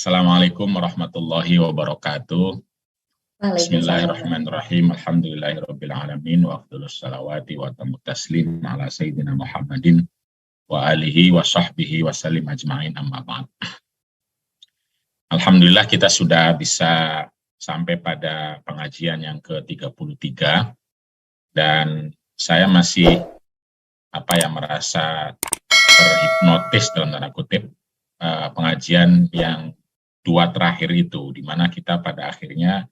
Assalamualaikum warahmatullahi wabarakatuh. Waalaikumsalam. Bismillahirrahmanirrahim. Alhamdulillahirabbil alamin wa afdhalus salawati wa tammut taslim ala sayyidina Muhammadin wa alihi wa sahbihi wa sallim ajma'in amma ba'd. Alhamdulillah kita sudah bisa sampai pada pengajian yang ke-33 dan saya masih merasa terhipnotis dalam tanda kutip pengajian yang 2 terakhir itu, di mana kita pada akhirnya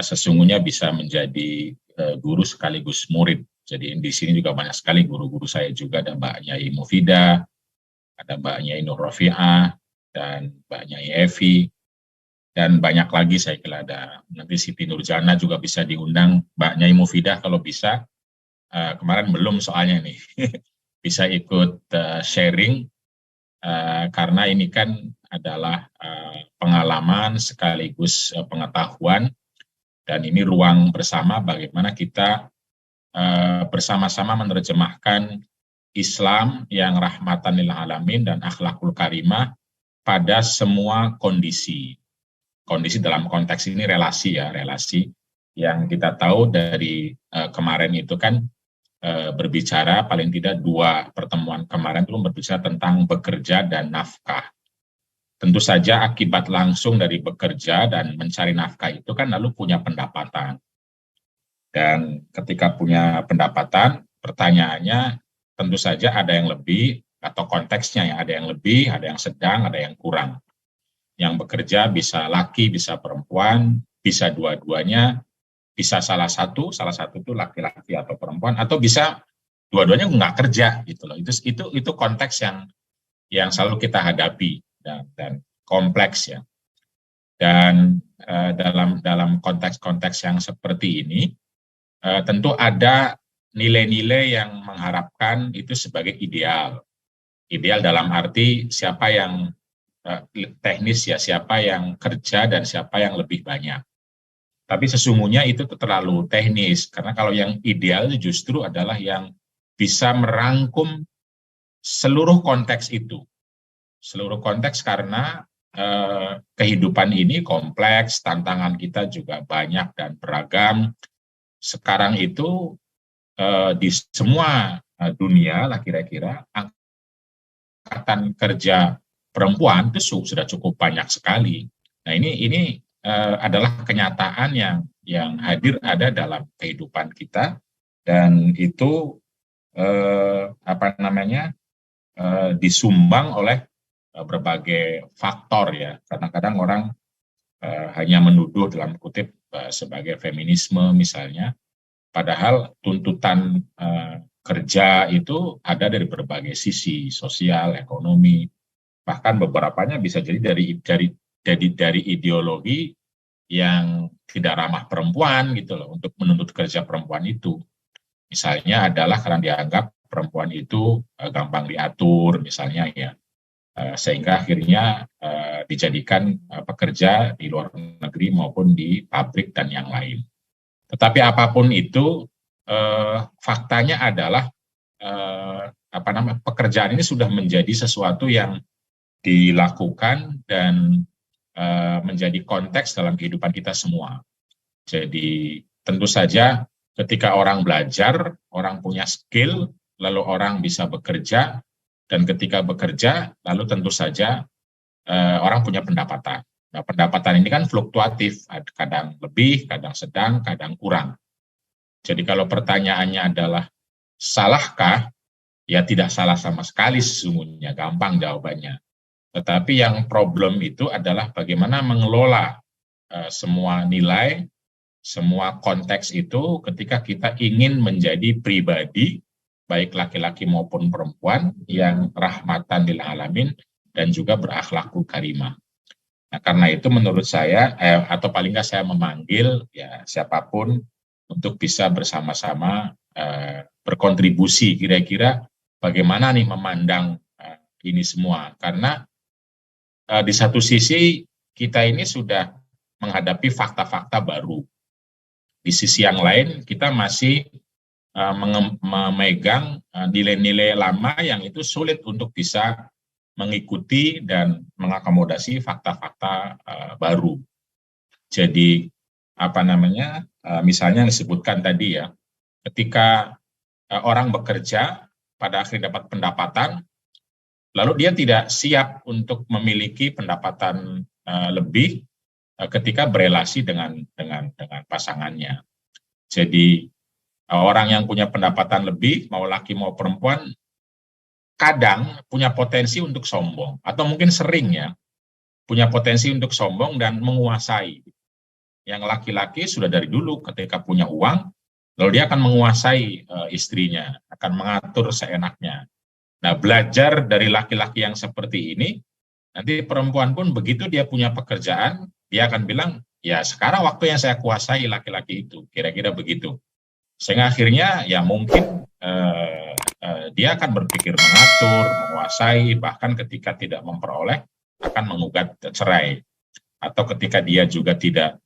sesungguhnya bisa menjadi guru sekaligus murid. Jadi di sini juga banyak sekali guru-guru saya juga, ada Mbak Nyai Mufidah, ada Mbak Nyai Nur Rofi'ah, dan Mbak Nyai Evi, dan banyak lagi. Saya kira ada nanti Siti Nurjana juga bisa diundang. Mbak Nyai Mufidah kalau bisa, kemarin belum soalnya nih, bisa ikut sharing, karena ini kan adalah pengalaman sekaligus pengetahuan, dan ini ruang bersama bagaimana kita bersama-sama menerjemahkan Islam yang rahmatan lil alamin dan akhlakul karimah pada semua kondisi. Kondisi dalam konteks ini relasi yang kita tahu dari kemarin itu kan berbicara, paling tidak 2 pertemuan kemarin itu berbicara tentang bekerja dan nafkah. Tentu saja akibat langsung dari bekerja dan mencari nafkah itu kan lalu punya pendapatan. Dan ketika punya pendapatan, pertanyaannya tentu saja ada yang lebih, atau konteksnya ya, ada yang lebih, ada yang sedang, ada yang kurang. Yang bekerja bisa laki, bisa perempuan, bisa dua-duanya, bisa salah satu itu laki-laki atau perempuan, atau bisa dua-duanya nggak kerja gitu loh. Itu konteks yang selalu kita hadapi dan kompleks ya. Dan dalam konteks-konteks yang seperti ini tentu ada nilai-nilai yang mengharapkan itu sebagai ideal. Ideal dalam arti siapa yang teknis ya, siapa yang kerja dan siapa yang lebih banyak. Tapi sesungguhnya itu terlalu teknis, karena kalau yang ideal justru adalah yang bisa merangkum seluruh konteks itu. Seluruh konteks karena kehidupan ini kompleks, tantangan kita juga banyak dan beragam. Sekarang itu di semua dunia lah kira-kira angkatan kerja perempuan itu sudah cukup banyak sekali. Nah ini adalah kenyataan yang hadir ada dalam kehidupan kita, dan itu disumbang oleh berbagai faktor ya. Kadang-kadang orang hanya menuduh dalam kutip sebagai feminisme misalnya, padahal tuntutan kerja itu ada dari berbagai sisi, sosial, ekonomi, bahkan beberapanya bisa jadi dari ideologi yang tidak ramah perempuan gitu loh, untuk menuntut kerja perempuan itu. Misalnya adalah karena dianggap perempuan itu gampang diatur misalnya ya, sehingga akhirnya dijadikan pekerja di luar negeri maupun di pabrik dan yang lain. Tetapi apapun itu, faktanya adalah pekerjaan ini sudah menjadi sesuatu yang dilakukan dan menjadi konteks dalam kehidupan kita semua. Jadi tentu saja ketika orang belajar, orang punya skill, lalu orang bisa bekerja, dan ketika bekerja, lalu tentu saja orang punya pendapatan. Nah, pendapatan ini kan fluktuatif, kadang lebih, kadang sedang, kadang kurang. Jadi kalau pertanyaannya adalah salahkah? Ya tidak salah sama sekali sesungguhnya, gampang jawabannya. Tetapi yang problem itu adalah bagaimana mengelola semua nilai, semua konteks itu ketika kita ingin menjadi pribadi, baik laki-laki maupun perempuan, yang rahmatan lil alamin dan juga berakhlakul karimah. Nah, karena itu menurut saya, atau paling nggak saya memanggil ya siapapun untuk bisa bersama-sama berkontribusi kira-kira bagaimana nih memandang ini semua. Karena di satu sisi kita ini sudah menghadapi fakta-fakta baru. Di sisi yang lain kita masih memegang nilai-nilai lama yang itu sulit untuk bisa mengikuti dan mengakomodasi fakta-fakta baru. Jadi misalnya disebutkan tadi ya, ketika orang bekerja pada akhirnya dapat pendapatan, lalu dia tidak siap untuk memiliki pendapatan lebih ketika berelasi dengan pasangannya. Jadi orang yang punya pendapatan lebih, mau laki mau perempuan, kadang punya potensi untuk sombong, atau mungkin sering ya, punya potensi untuk sombong dan menguasai. Yang laki-laki sudah dari dulu ketika punya uang, lalu dia akan menguasai istrinya, akan mengatur seenaknya. Nah, belajar dari laki-laki yang seperti ini, nanti perempuan pun begitu dia punya pekerjaan, dia akan bilang, ya sekarang waktu yang saya kuasai laki-laki itu, kira-kira begitu. Sehingga akhirnya ya mungkin dia akan berpikir mengatur, menguasai, bahkan ketika tidak memperoleh akan menggugat cerai. Atau ketika dia juga tidak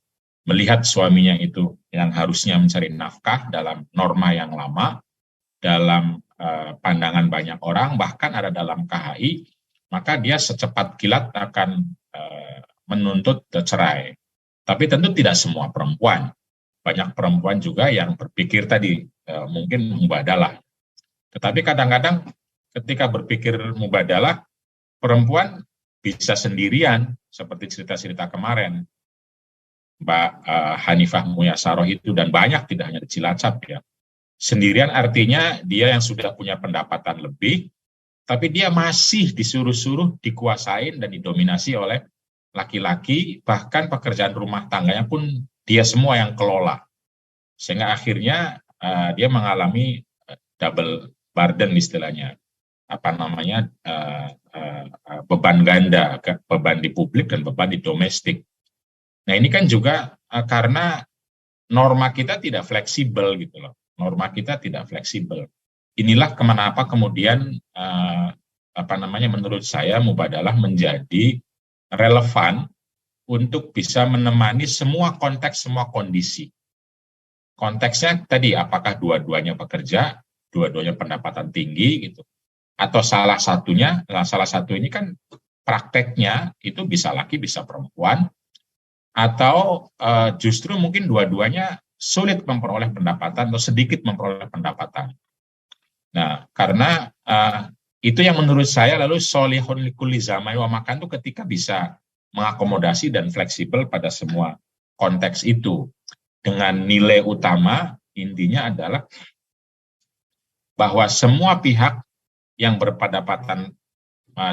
melihat suaminya itu yang harusnya mencari nafkah dalam norma yang lama, dalam pandangan banyak orang, bahkan ada dalam KHI, maka dia secepat kilat akan menuntut cerai. Tapi tentu tidak semua perempuan. Banyak perempuan juga yang berpikir tadi, mungkin mubadalah. Tetapi kadang-kadang ketika berpikir mubadalah, perempuan bisa sendirian, seperti cerita-cerita kemarin, Mbak Hanifah Muyasaroh itu, dan banyak, tidak hanya di Cilacap ya. Sendirian artinya dia yang sudah punya pendapatan lebih, tapi dia masih disuruh-suruh, dikuasain dan didominasi oleh laki-laki, bahkan pekerjaan rumah tangganya pun dia semua yang kelola. Sehingga akhirnya dia mengalami double burden istilahnya. Beban ganda, beban di publik dan beban di domestik. Nah, ini kan juga karena norma kita tidak fleksibel gitu loh. Norma kita tidak fleksibel. Inilah kenapa kemudian menurut saya mubadalah menjadi relevan untuk bisa menemani semua konteks, semua kondisi. Konteksnya tadi, apakah dua-duanya bekerja, dua-duanya pendapatan tinggi gitu, atau salah satu ini kan prakteknya itu bisa laki, bisa perempuan, atau justru mungkin dua-duanya sulit memperoleh pendapatan atau sedikit memperoleh pendapatan. Nah, karena itu yang menurut saya lalu solihun likulli zamani wa makan itu ketika bisa mengakomodasi dan fleksibel pada semua konteks itu. Dengan nilai utama intinya adalah bahwa semua pihak yang berpendapatan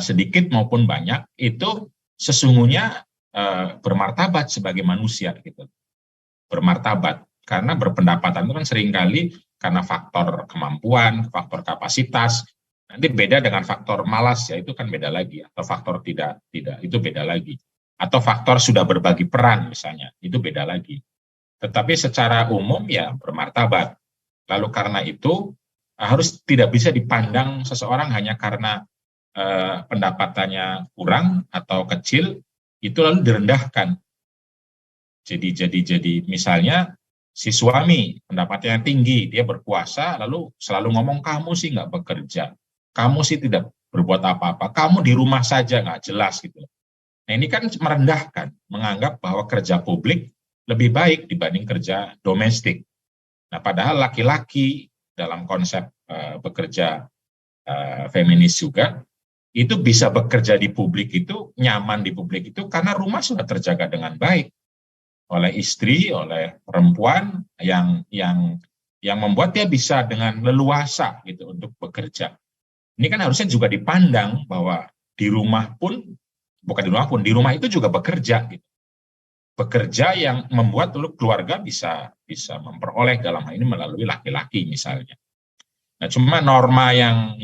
sedikit maupun banyak itu sesungguhnya bermartabat sebagai manusia gitu. Bermartabat, karena berpendapatan itu kan seringkali karena faktor kemampuan, faktor kapasitas, nanti beda dengan faktor malas ya, itu kan beda lagi, atau faktor tidak itu beda lagi, atau faktor sudah berbagi peran misalnya, itu beda lagi. Tetapi secara umum ya bermartabat. Lalu karena itu harus tidak bisa dipandang seseorang hanya karena pendapatannya kurang atau kecil itu lalu direndahkan. Jadi misalnya si suami pendapatnya tinggi, dia berkuasa, lalu selalu ngomong kamu sih nggak bekerja, kamu sih tidak berbuat apa-apa, kamu di rumah saja nggak jelas gitu. Nah, ini kan merendahkan, menganggap bahwa kerja publik lebih baik dibanding kerja domestik. Nah, padahal laki-laki dalam konsep bekerja feminis juga, itu bisa bekerja di publik itu, nyaman di publik itu, karena rumah sudah terjaga dengan baik oleh istri, oleh perempuan yang membuat dia bisa dengan leluasa gitu untuk bekerja. Ini kan harusnya juga dipandang bahwa di rumah pun, bukan di rumah pun, di rumah itu juga bekerja gitu. Bekerja yang membuat keluarga bisa memperoleh, dalam hal ini melalui laki-laki misalnya. Nah, cuma norma yang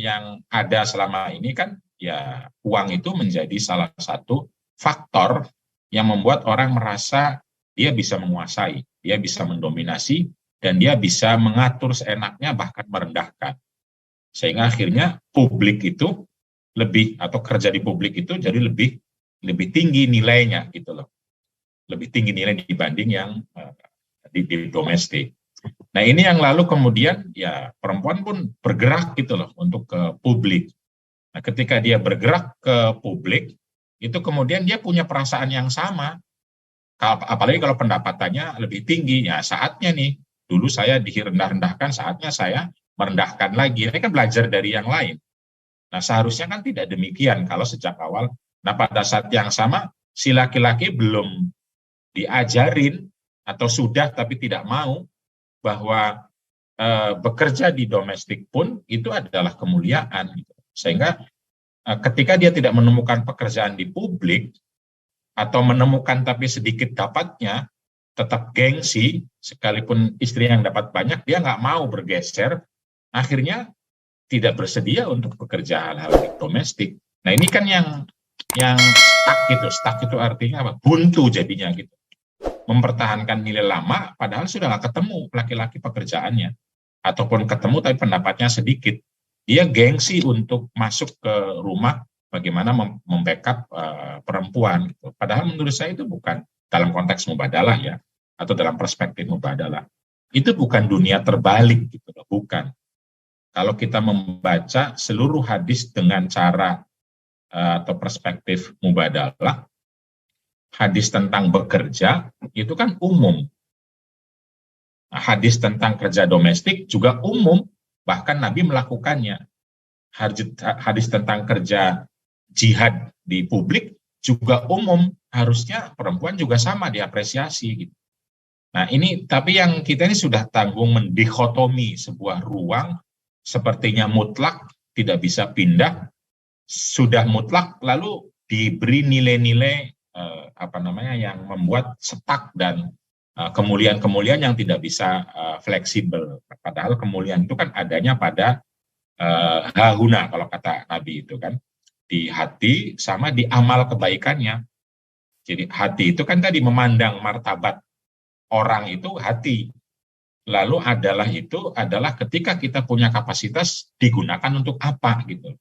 ada selama ini kan ya uang itu menjadi salah satu faktor yang membuat orang merasa dia bisa menguasai, dia bisa mendominasi, dan dia bisa mengatur seenaknya, bahkan merendahkan. Sehingga akhirnya publik itu lebih, atau kerja di publik itu jadi lebih tinggi nilainya gitu loh. Lebih tinggi nilai dibanding yang di domestik. Nah, ini yang lalu kemudian ya perempuan pun bergerak gitu loh untuk ke publik. Nah, ketika dia bergerak ke publik, itu kemudian dia punya perasaan yang sama. Apalagi kalau pendapatannya lebih tinggi, ya saatnya nih, dulu saya direndah-rendahkan, saatnya saya merendahkan lagi. Ini kan belajar dari yang lain. Nah, seharusnya kan tidak demikian kalau sejak awal. Nah, pada saat yang sama, si laki-laki belum diajarin atau sudah tapi tidak mau bahwa bekerja di domestik pun itu adalah kemuliaan. Sehingga ketika dia tidak menemukan pekerjaan di publik, atau menemukan tapi sedikit dapatnya, tetap gengsi, sekalipun istri yang dapat banyak, dia nggak mau bergeser, akhirnya tidak bersedia untuk bekerja hal-hal domestik. Nah, ini kan yang stuck gitu. Stuck itu artinya apa? Buntu jadinya gitu. Mempertahankan nilai lama, padahal sudah nggak ketemu laki-laki pekerjaannya. Ataupun ketemu tapi pendapatnya sedikit. Dia gengsi untuk masuk ke rumah, bagaimana membackup perempuan. Gitu. Padahal menurut saya itu bukan dalam konteks mubadalah ya, atau dalam perspektif mubadalah. Itu bukan dunia terbalik, gitu, bukan. Kalau kita membaca seluruh hadis dengan cara atau perspektif mubadalah, hadis tentang bekerja itu kan umum. Hadis tentang kerja domestik juga umum, bahkan Nabi melakukannya. Hadis tentang kerja jihad di publik juga umum, harusnya perempuan juga sama diapresiasi gitu. Nah, ini tapi yang kita ini sudah tanggung mendikotomi sebuah ruang sepertinya mutlak, tidak bisa pindah, sudah mutlak lalu diberi nilai-nilai yang membuat stuck dan kemuliaan-kemuliaan yang tidak bisa fleksibel. Padahal kemuliaan itu kan adanya pada hahuna kalau kata Nabi itu kan, di hati sama di amal kebaikannya. Jadi hati itu kan tadi memandang martabat orang itu hati. Lalu adalah ketika kita punya kapasitas digunakan untuk apa gitu.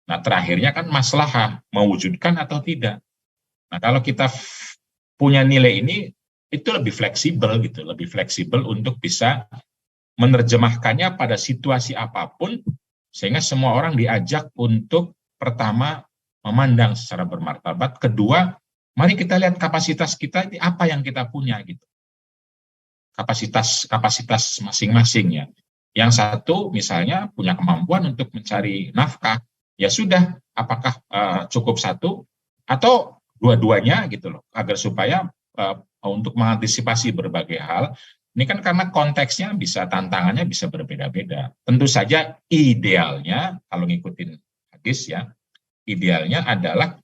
Nah, terakhirnya kan maslahah mewujudkan atau tidak. Nah, kalau kita punya nilai ini itu lebih fleksibel gitu, lebih fleksibel untuk bisa menerjemahkannya pada situasi apapun, sehingga semua orang diajak untuk pertama memandang secara bermartabat, kedua mari kita lihat kapasitas kita ini apa yang kita punya gitu, kapasitas masing-masing ya. Yang satu misalnya punya kemampuan untuk mencari nafkah, ya sudah, apakah cukup satu atau dua-duanya gitu loh, agar supaya untuk mengantisipasi berbagai hal. Ini kan karena konteksnya tantangannya bisa berbeda-beda. Tentu saja idealnya, kalau ngikutin hadis ya, idealnya adalah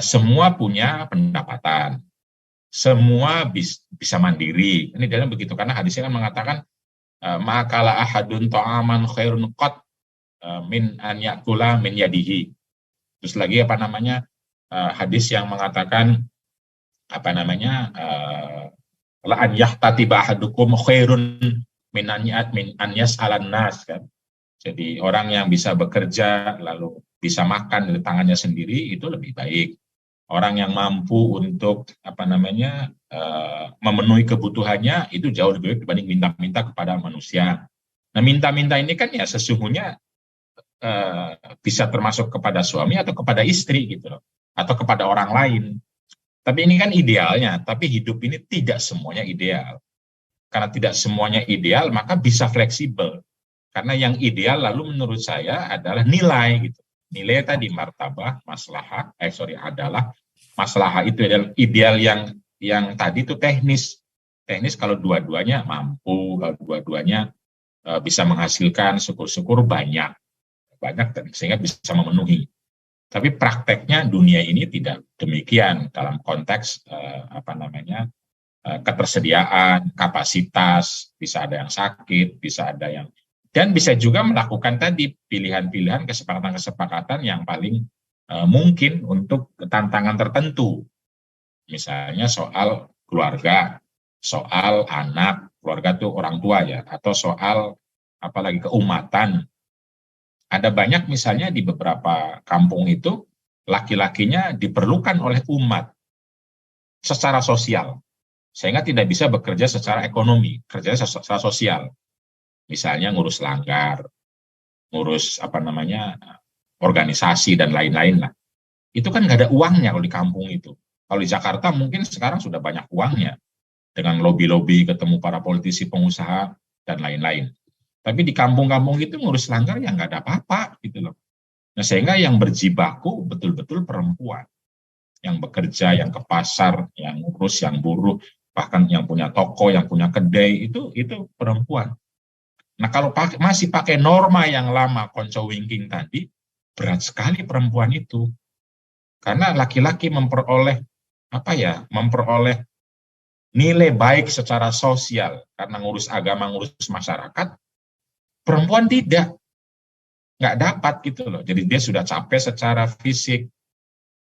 semua punya pendapatan, semua bisa mandiri. Ini dalam begitu, karena hadisnya kan mengatakan ma'akala ahadun ta'aman khairun qat min an yakula min yadihi. Terus lagi hadis yang mengatakan la an yahtatiba ahadukum khairun min an yas'alan nas kan. Jadi orang yang bisa bekerja lalu bisa makan dari tangannya sendiri itu lebih baik. Orang yang mampu untuk memenuhi kebutuhannya itu jauh lebih baik dibanding minta-minta kepada manusia. Nah, minta-minta ini kan ya sesungguhnya bisa termasuk kepada suami atau kepada istri gitu loh, atau kepada orang lain. Tapi ini kan idealnya, tapi hidup ini tidak semuanya ideal. Karena tidak semuanya ideal, maka bisa fleksibel. Karena yang ideal lalu menurut saya adalah nilai gitu. Nilai tadi martabah, adalah maslahah itu adalah ideal yang tadi itu teknis. Teknis kalau dua-duanya mampu, kalau dua-duanya bisa menghasilkan syukur-syukur banyak sehingga bisa memenuhi. Tapi prakteknya dunia ini tidak demikian dalam konteks ketersediaan, kapasitas, bisa ada yang sakit, bisa ada yang, dan bisa juga melakukan tadi pilihan-pilihan, kesepakatan-kesepakatan yang paling mungkin untuk tantangan tertentu. Misalnya soal keluarga, soal anak, keluarga itu orang tua ya, atau soal apalagi keumatan. Ada banyak misalnya di beberapa kampung itu laki-lakinya diperlukan oleh umat secara sosial, sehingga tidak bisa bekerja secara ekonomi, kerjanya secara sosial. Misalnya ngurus langgar, ngurus organisasi dan lain-lain lah. Itu kan nggak ada uangnya kalau di kampung itu. Kalau di Jakarta mungkin sekarang sudah banyak uangnya dengan lobby-lobby, ketemu para politisi, pengusaha dan lain-lain. Tapi di kampung-kampung itu ngurus langgar ya nggak ada apa-apa gitu loh. Nah, sehingga yang berjibaku betul-betul perempuan yang bekerja, yang ke pasar, yang ngurus, yang buruh, bahkan yang punya toko, yang punya kedai itu perempuan. Nah, kalau masih pakai norma yang lama konco winking tadi, berat sekali perempuan itu. Karena laki-laki memperoleh nilai baik secara sosial karena ngurus agama, ngurus masyarakat, perempuan nggak dapat gitu loh. Jadi dia sudah capek secara fisik,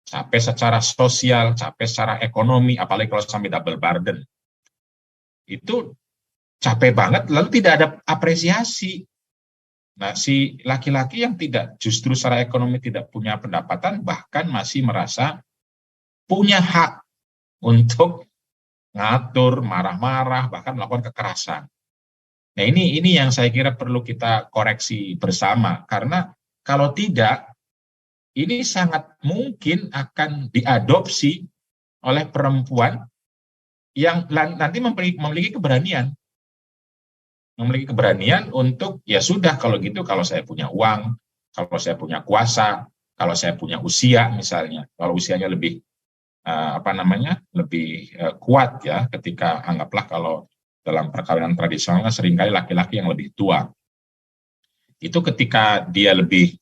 capek secara sosial, capek secara ekonomi, apalagi kalau sampai double burden. Itu capek banget, lalu tidak ada apresiasi. Nah, si laki-laki yang justru secara ekonomi tidak punya pendapatan, bahkan masih merasa punya hak untuk ngatur, marah-marah, bahkan melakukan kekerasan. Nah, ini yang saya kira perlu kita koreksi bersama, karena kalau tidak, ini sangat mungkin akan diadopsi oleh perempuan yang nanti memiliki keberanian untuk, ya sudah kalau gitu, kalau saya punya uang, kalau saya punya kuasa, kalau saya punya usia misalnya, kalau usianya lebih lebih kuat ya, ketika anggaplah kalau dalam perkawinan tradisional seringkali laki-laki yang lebih tua. Itu ketika dia lebih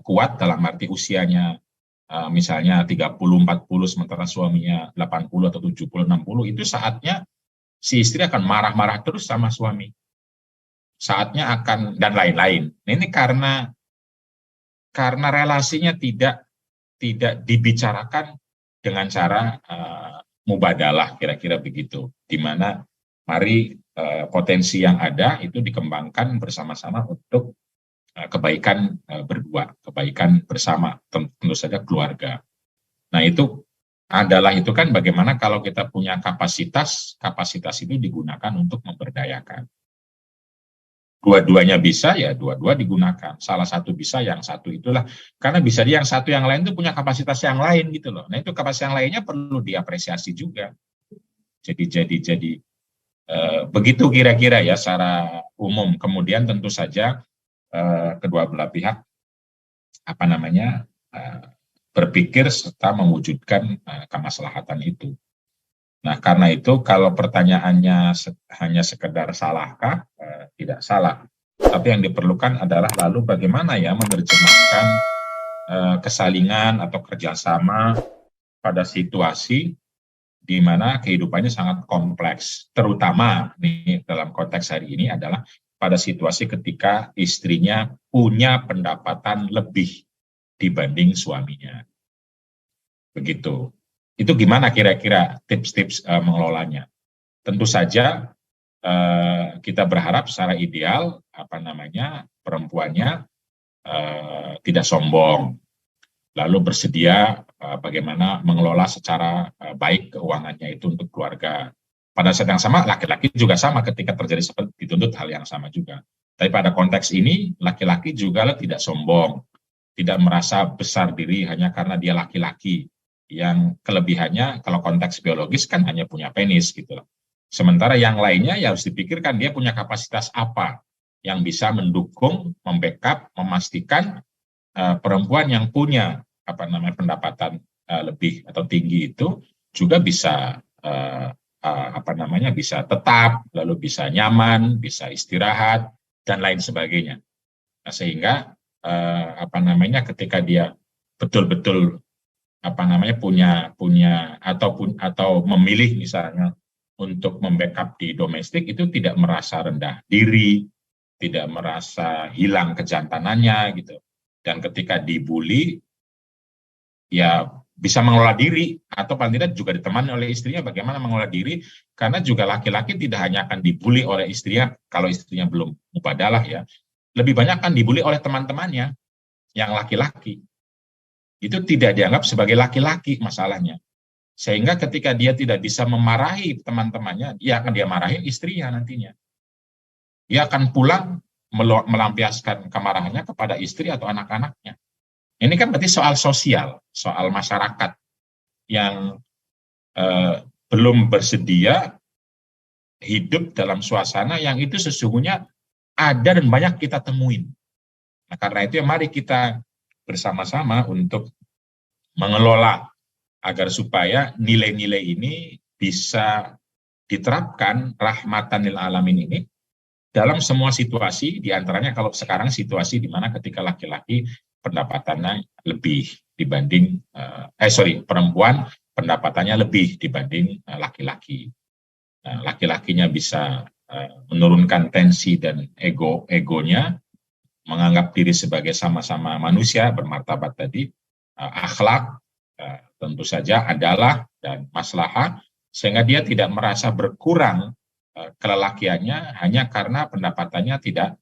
kuat dalam arti usianya misalnya 30, 40, sementara suaminya 80 atau 70, 60, itu saatnya si istri akan marah-marah terus sama suami. Saatnya akan, dan lain-lain. Ini karena relasinya tidak dibicarakan dengan cara mubadalah, kira-kira begitu. Di mana mari potensi yang ada itu dikembangkan bersama-sama untuk kebaikan berdua, kebaikan bersama, tentu saja keluarga. Nah, itu kan bagaimana kalau kita punya kapasitas itu digunakan untuk memberdayakan. Dua-duanya bisa, ya dua-dua digunakan. Salah satu bisa, yang satu itulah. Karena bisa yang satu yang lain itu punya kapasitas yang lain gitu loh. Nah, itu kapasitas yang lainnya perlu diapresiasi juga. Jadi begitu kira-kira ya secara umum. Kemudian tentu saja kedua belah pihak berpikir serta mewujudkan kemaslahatan itu. Nah, karena itu kalau pertanyaannya hanya sekedar salahkah, tidak salah. Tapi yang diperlukan adalah lalu bagaimana ya menerjemahkan kesalingan atau kerjasama pada situasi di mana kehidupannya sangat kompleks. Terutama nih dalam konteks hari ini adalah pada situasi ketika istrinya punya pendapatan lebih dibanding suaminya. Begitu. Itu gimana kira-kira tips-tips mengelolanya? Tentu saja kita berharap secara ideal perempuannya tidak sombong, lalu bersedia bagaimana mengelola secara baik keuangannya itu untuk keluarga. Pada saat yang sama laki-laki juga sama, ketika terjadi seperti dituntut hal yang sama juga. Tapi pada konteks ini laki-laki juga tidak sombong, tidak merasa besar diri hanya karena dia laki-laki. Yang kelebihannya kalau konteks biologis kan hanya punya penis gitu loh. Sementara yang lainnya ya harus dipikirkan dia punya kapasitas apa yang bisa mendukung, membackup, memastikan perempuan yang punya pendapatan lebih atau tinggi itu juga bisa bisa tetap, lalu bisa nyaman, bisa istirahat dan lain sebagainya. Nah, sehingga ketika dia betul-betul punya atau memilih misalnya untuk membackup di domestik, itu tidak merasa rendah diri, tidak merasa hilang kejantanannya gitu. Dan ketika dibully ya bisa mengelola diri, atau paling tidak juga ditemani oleh istrinya bagaimana mengelola diri, karena juga laki-laki tidak hanya akan dibully oleh istrinya kalau istrinya belum mubadalah ya, lebih banyak akan dibully oleh teman-temannya yang laki-laki. Itu tidak dianggap sebagai laki-laki masalahnya. Sehingga ketika dia tidak bisa memarahi teman-temannya, dia marahin istrinya nantinya. Dia akan pulang melampiaskan kemarahannya kepada istri atau anak-anaknya. Ini kan berarti soal sosial, soal masyarakat yang belum bersedia hidup dalam suasana yang itu sesungguhnya ada dan banyak kita temuin. Nah, karena itu ya mari kita bersama-sama untuk mengelola agar supaya nilai-nilai ini bisa diterapkan rahmatan lil alamin ini dalam semua situasi, diantaranya kalau sekarang situasi di mana ketika laki-laki pendapatannya lebih dibanding perempuan pendapatannya lebih dibanding laki-laki. Laki-lakinya bisa menurunkan tensi dan egonya, menganggap diri sebagai sama-sama manusia bermartabat tadi, akhlak tentu saja adalah dan maslahah, sehingga dia tidak merasa berkurang kelelakiannya hanya karena pendapatannya tidak,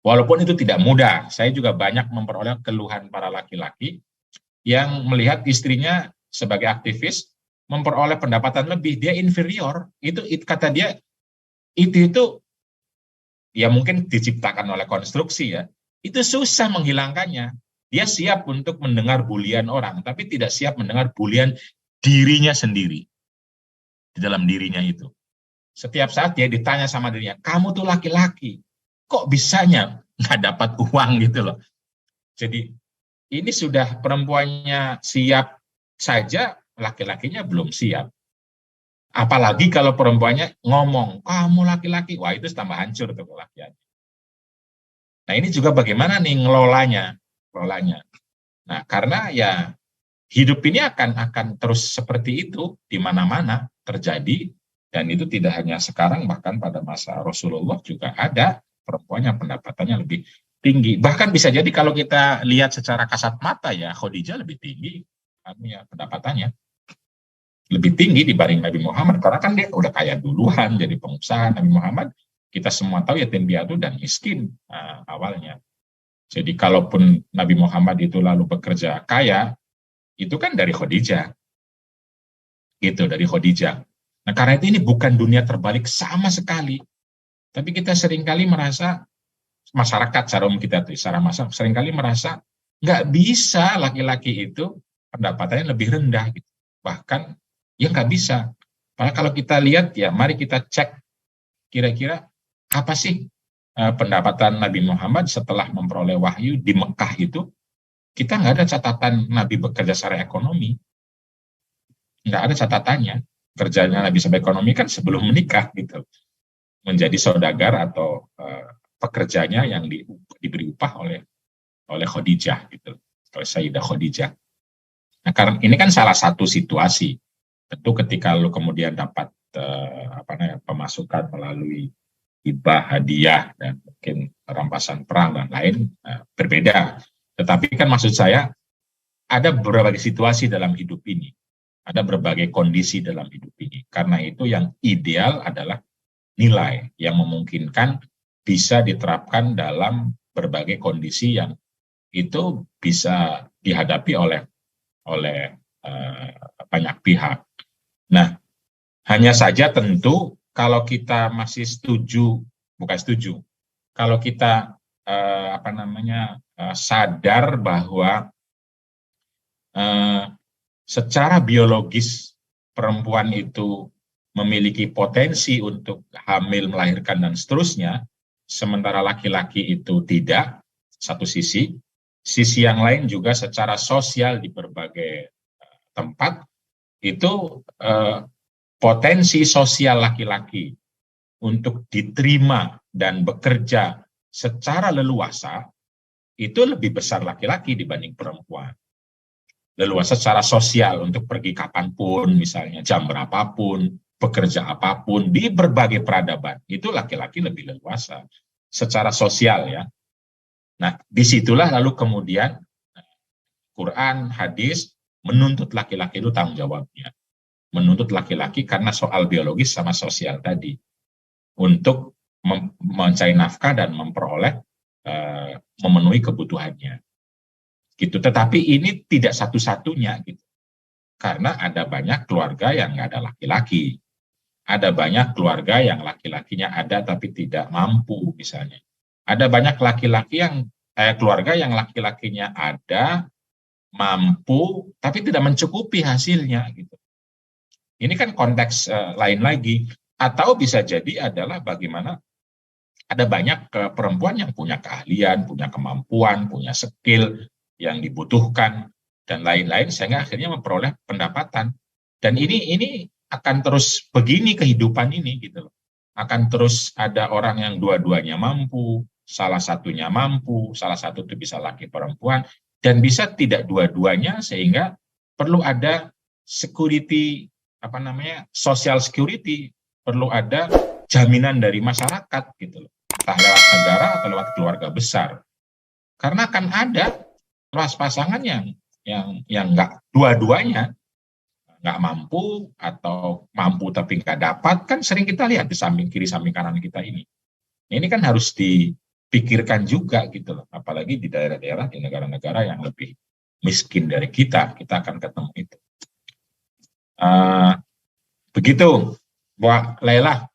walaupun itu tidak mudah. Saya juga banyak memperoleh keluhan para laki-laki yang melihat istrinya sebagai aktivis memperoleh pendapatan lebih, dia inferior. Itu kata dia, itu ya mungkin diciptakan oleh konstruksi ya. Itu susah menghilangkannya. Dia siap untuk mendengar bulian orang, tapi tidak siap mendengar bulian dirinya sendiri. Di dalam dirinya itu. Setiap saat dia ditanya sama dirinya, kamu tuh laki-laki, kok bisanya nggak dapat uang gitu loh. Jadi ini sudah perempuannya siap saja, laki-lakinya belum siap. Apalagi kalau perempuannya ngomong, kamu laki-laki, wah itu tambah hancur tuh laki-laki. Nah ini juga bagaimana nih ngelolanya. Nah karena ya hidup ini akan terus seperti itu di mana-mana terjadi, dan itu tidak hanya sekarang, bahkan pada masa Rasulullah juga ada perempuan yang pendapatannya lebih tinggi. Bahkan bisa jadi kalau kita lihat secara kasat mata ya Khadijah lebih tinggi pendapatannya. Lebih tinggi dibanding Nabi Muhammad, karena kan dia udah kaya duluan jadi pengusaha. Nabi Muhammad kita semua tahu yatim piatu dan miskin awalnya. Jadi kalaupun Nabi Muhammad itu lalu bekerja kaya, itu kan dari Khadijah. Gitu, dari Khadijah. Nah karena itu ini bukan dunia terbalik sama sekali. Tapi kita seringkali merasa, masyarakat secara umum kita tuh, secara masyarakat seringkali merasa nggak bisa laki-laki itu pendapatannya lebih rendah. Gitu. Bahkan ya nggak bisa. Padahal kalau kita lihat ya, mari kita cek kira-kira apa sih pendapatan Nabi Muhammad setelah memperoleh wahyu di Mekah itu. Kita nggak ada catatan Nabi bekerja secara ekonomi. Nggak ada catatannya. Kerjanya Nabi sebagai ekonomi kan sebelum menikah gitu. Menjadi saudagar atau pekerjanya yang diberi upah oleh Khadijah gitu. Oleh Sayyidah Khadijah. Nah, karena ini kan salah satu situasi. Tentu ketika lu kemudian dapat pemasukan melalui hibah, hadiah, dan mungkin rampasan perang dan lain berbeda. Tetapi kan maksud saya ada berbagai situasi dalam hidup ini. Ada berbagai kondisi dalam hidup ini. Karena itu yang ideal adalah nilai yang memungkinkan bisa diterapkan dalam berbagai kondisi yang itu bisa dihadapi oleh banyak pihak. Nah, hanya saja tentu kalau kita masih bukan setuju, kalau kita sadar bahwa secara biologis perempuan itu memiliki potensi untuk hamil, melahirkan, dan seterusnya, sementara laki-laki itu tidak, satu sisi yang lain juga secara sosial di berbagai tempat, itu potensi sosial laki-laki untuk diterima dan bekerja secara leluasa, itu lebih besar laki-laki dibanding perempuan. Leluasa secara sosial untuk pergi kapanpun, misalnya jam berapapun, bekerja apapun, di berbagai peradaban, itu laki-laki lebih leluasa secara sosial ya. Nah, disitulah lalu kemudian Quran, hadis menuntut laki-laki itu tanggung jawabnya. Menuntut laki-laki karena soal biologis sama sosial tadi. Untuk mencari nafkah dan memperoleh, memenuhi kebutuhannya. Gitu. Tetapi ini tidak satu-satunya. Gitu. Karena ada banyak keluarga yang nggak ada laki-laki. Ada banyak keluarga yang laki-lakinya ada tapi tidak mampu misalnya. Ada banyak laki-laki yang keluarga yang laki-lakinya ada, mampu, tapi tidak mencukupi hasilnya gitu. Ini kan konteks lain lagi. Atau bisa jadi adalah bagaimana ada banyak perempuan yang punya keahlian, punya kemampuan, punya skill yang dibutuhkan dan lain-lain sehingga akhirnya memperoleh pendapatan. Dan ini akan terus begini kehidupan ini gitu loh. Akan terus ada orang yang dua-duanya mampu, salah satunya mampu, salah satu itu bisa laki perempuan dan bisa tidak dua-duanya sehingga perlu ada security social security, perlu ada jaminan dari masyarakat gitu loh. Entah lewat negara atau lewat keluarga besar. Karena kan ada pasangan yang nggak dua-duanya nggak mampu atau mampu tapi nggak dapat, kan sering kita lihat di samping kiri samping kanan kita ini. Ini kan harus dipikirkan juga gitu loh. Apalagi di daerah-daerah di negara-negara yang lebih miskin dari kita akan ketemu itu. Begitu, Mbak Laila.